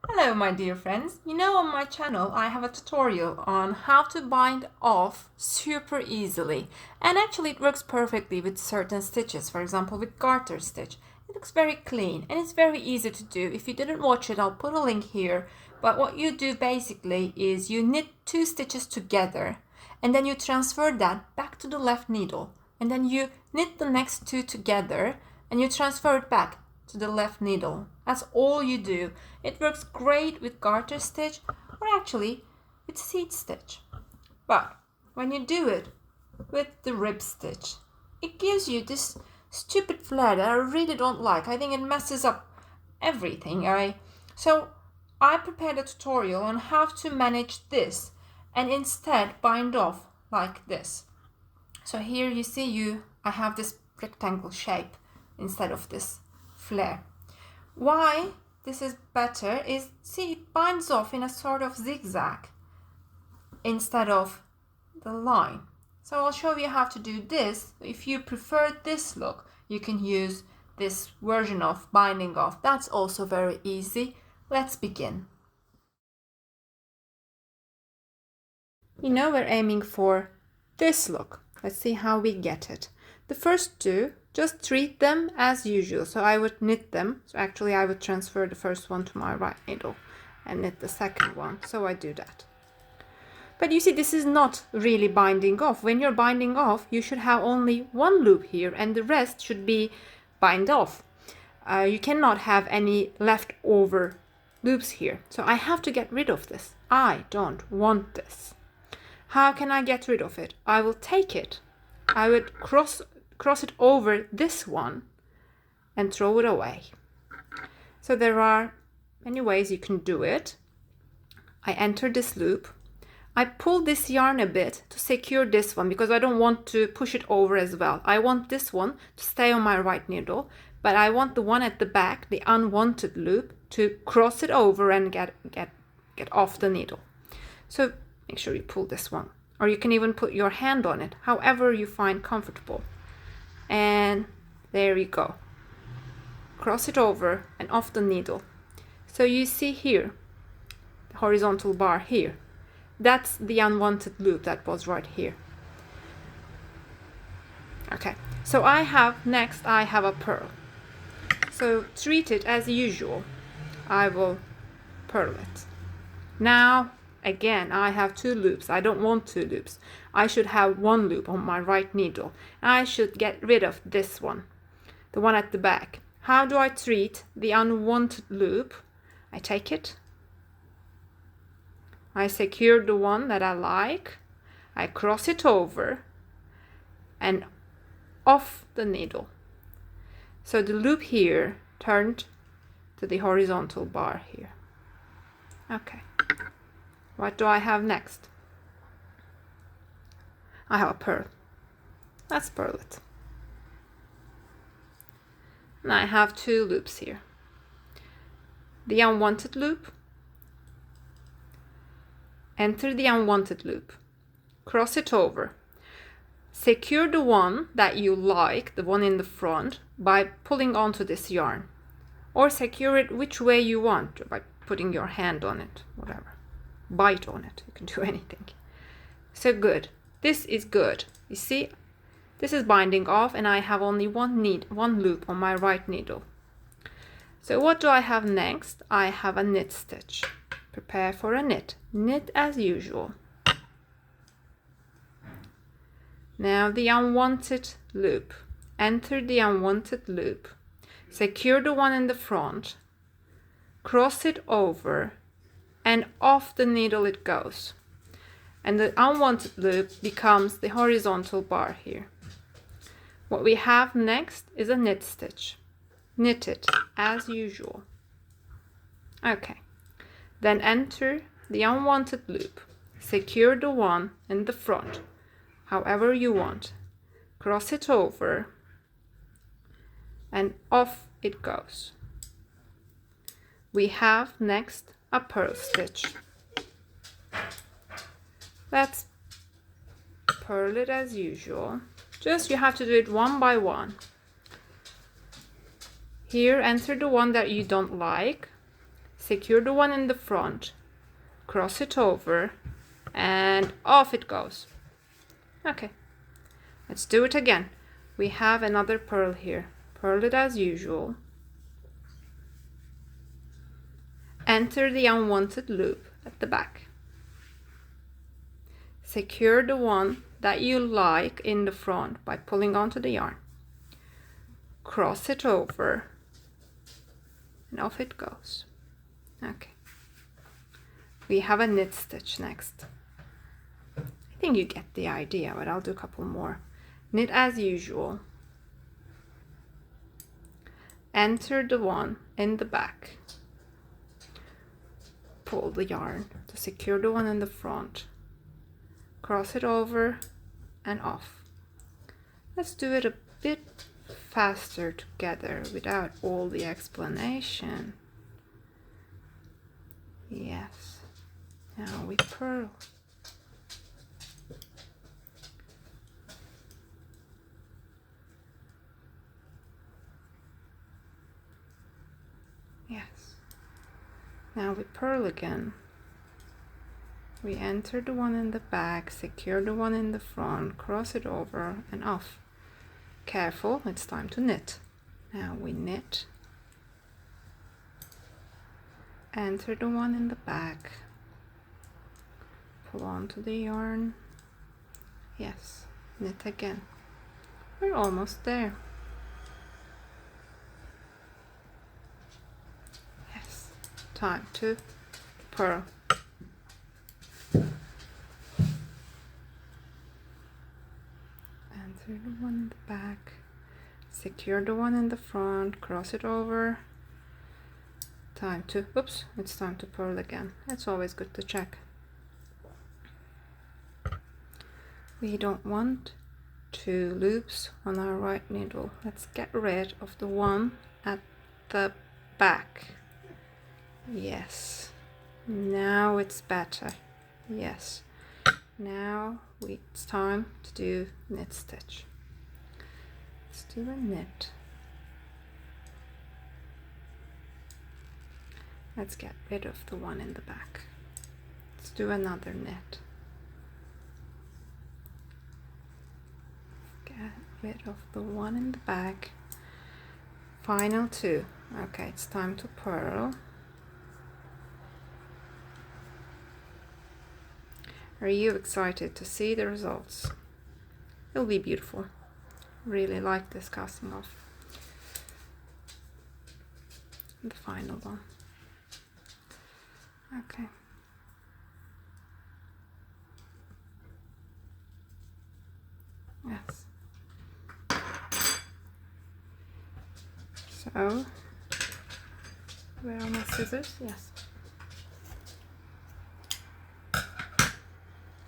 Hello my dear friends, on my channel I have a tutorial on how to bind off super easily, and actually it works perfectly with certain stitches, for example with garter stitch. It looks very clean and it's very easy to do. If you didn't watch it, I'll put a link here, but what you do basically is you knit two stitches together and then you transfer that back to the left needle, and then you knit the next two together and you transfer it back to the left needle. That's all you do. It works great with garter stitch or actually with seed stitch. But when you do it with the rib stitch, it gives you this stupid flare that I really don't like. I think it messes up everything. So I prepared a tutorial on how to manage this and instead bind off like this. So here you see I have this rectangle shape instead of this flare. Why this is better is, see, it binds off in a sort of zigzag instead of the line. So I'll show you how to do this. If you prefer this look, you can use this version of binding off. That's also very easy. Let's begin. We're aiming for this look. Let's see how we get it. The first two, just treat them as usual. So I would knit them. So actually I would transfer the first one to my right needle and knit the second one. So I do that. But you see, this is not really binding off. When you're binding off, you should have only one loop here and the rest should be bind off. You cannot have any leftover loops here. So I have to get rid of this. I don't want this. How can I get rid of it? I will take it. I would cross it over this one and throw it away. So there are many ways you can do it. I enter this loop. I pull this yarn a bit to secure this one because I don't want to push it over as well. I want this one to stay on my right needle, but I want the one at the back, the unwanted loop, to cross it over and get off the needle. So make sure you pull this one, or you can even put your hand on it, however you find comfortable. And there you go. Cross it over and off the needle. So you see here, the horizontal bar here. That's the unwanted loop that was right here. Okay, so next I have a purl. So treat it as usual. I will purl it. Now, again, I have two loops. I don't want two loops. I should have one loop on my right needle. I should get rid of this one, the one at the back. How do I treat the unwanted loop? I take it. I secure the one that I like. I cross it over and off the needle. So the loop here turned to the horizontal bar here. Okay. What do I have next? I have a purl. Let's purl it. And I have two loops here. The unwanted loop. Enter the unwanted loop. Cross it over. Secure the one that you like, the one in the front, by pulling onto this yarn. Or secure it which way you want, by putting your hand on it, whatever. Bite on it, you can do anything. So good. This is good. You see, this is binding off and I have only one loop on my right needle. So what do I have next? I have a knit stitch. Prepare for a knit. Knit as usual. Now the unwanted loop. Enter the unwanted loop. Secure the one in the front. Cross it over and off the needle it goes. And the unwanted loop becomes the horizontal bar here. What we have next is a knit stitch. Knit it as usual. Okay. Then enter the unwanted loop. Secure the one in the front, however you want. Cross it over and off it goes. We have next a purl stitch. Let's purl it as usual. Just you have to do it one by one. Here enter the one that you don't like. secure the one in the front, cross it over, and off it goes. Okay, let's do it again. We have another purl here. Purl it as usual. Enter the unwanted loop at the back. Secure the one that you like in the front by pulling onto the yarn. Cross it over, and off it goes. Okay. We have a knit stitch next. I think you get the idea, but I'll do a couple more. Knit as usual. Enter the one in the back. Pull the yarn to secure the one in the front. Cross it over and off. Let's do it a bit faster together without all the explanation. Yes. Now we purl. Yes. Now we purl again. We enter the one in the back, secure the one in the front, cross it over and off. Careful, it's time to knit. Now we knit. Enter the one in the back. Pull onto the yarn. Yes, knit again. We're almost there. Yes, time to purl. Enter the one in the back, secure the one in the front, cross it over. Time to, oops, it's time to purl again. It's always good to check. We don't want 2 loops on our right needle. Let's get rid of the one at the back. Yes, now it's better. Yes, now it's time to do knit stitch. Let's do a knit. Let's get rid of the one in the back. Let's do another knit. Get rid of the one in the back. Final 2. Okay, it's time to purl. Are you excited to see the results? It'll be beautiful. Really like this casting off. The final one. Okay. Yes. So, where are my scissors? Yes.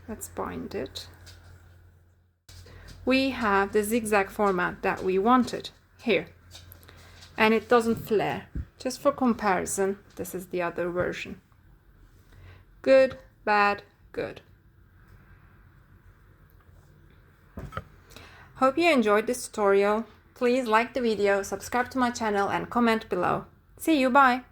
Let's bind it. We have the zigzag format that we wanted here, and it doesn't flare. Just for comparison, this is the other version. Good, bad, good. Hope you enjoyed this tutorial. Please like the video, subscribe to my channel and comment below. See you, bye!